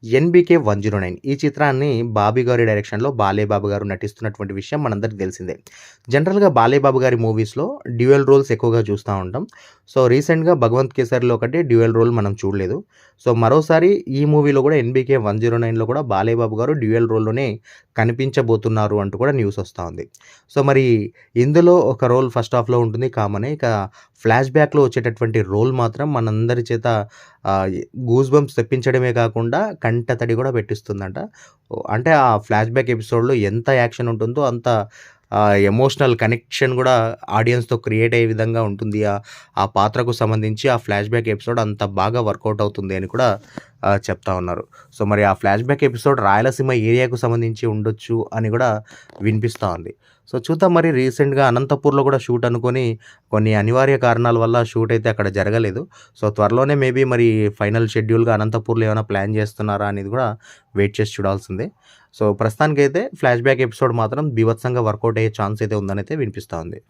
'NBK 109' ఈ చిత్రాన్ని 'బాబీ' గారి డైరెక్షన్‌లో 'బాలయ్యబాబు' గారు నటిస్తున్నటువంటి విషయం మనందరికి తెలిసిందే. జనరల్‌గా 'బాలయ్యబాబు' గారి మూవీస్‌లో డ్యూయల్ రోల్స్ ఎక్కువగా చూస్తా ఉంటాం. సో, రీసెంట్‌గా 'భగవంత్ కేసరిలో' ఒకటి డ్యూయల్ రోల్ మనం చూడలేదు. సో, మరోసారి ఈ మూవీలో కూడా 'ఎన్‌బీకే 109'లో కూడా 'బాలయ్యబాబు' గారు డ్యూయల్ రోల్‌లోనే కనిపించబోతున్నారు అంటూ కూడా న్యూస్ వస్తా ఉంది. సో, మరి ఇందులో ఒక రోల్ ఫస్ట్ హాఫ్‌లో ఉంటుంది కామనే. ఇక ఫ్లాష్ బ్యాక్‌లో వచ్చేటటువంటి రోల్ మాత్రం మనందరి చేత గూస్ బంప్స్ తెప్పించడమే కాకుండా కంట తడి కూడా పెట్టిస్తుందంట. అంటే ఆ ఫ్లాష్ బ్యాక్ ఎపిసోడ్‌లో ఎంత యాక్షన్ ఉంటుందో అంత ఎమోషనల్ కనెక్షన్ గూడా ఆడియన్స్‌తో క్రియేట్ అయ్యే విధంగా ఉంటుంది. ఆ పాత్రకు సంబంధించి ఆ ఫ్లాష్ బ్యాక్ ఎపిసోడ్ అంత బాగా వర్కౌట్ అవుతుంది అని కూడా చెప్తా ఉన్నారు. సో, మరి ఆ ఫ్లాష్ బ్యాక్ ఎపిసోడ్ రాయలసీమ ఏరియాకు సంబంధించి ఉండొచ్చు అని గూడా వినిపిస్తా ఉంది. సో, చూద్దాం మరి రీసెంట్‌గా అనంతపూర్‌లో కూడా షూట్ అనుకోని కొన్ని అనివార్య కారణాల వల్ల షూట్ అయితే అక్కడ జరగలేదు. సో, త్వరలోనే మేబీ మరి ఫైనల్ షెడ్యూల్‌గా అనంతపూర్‌లో ఏమైనా ప్లాన్ చేస్తున్నారా అనేది కూడా వెయిట్ చేసి చూడాల్సిందే. సో, ప్రస్తుతానికైతే ఫ్లాష్ బ్యాక్ ఎపిసోడ్ మాత్రం బీభత్సంగా వర్కౌట్ అయ్యే ఛాన్స్ అయితే ఉందనైతే వినిపిస్తా ఉంది.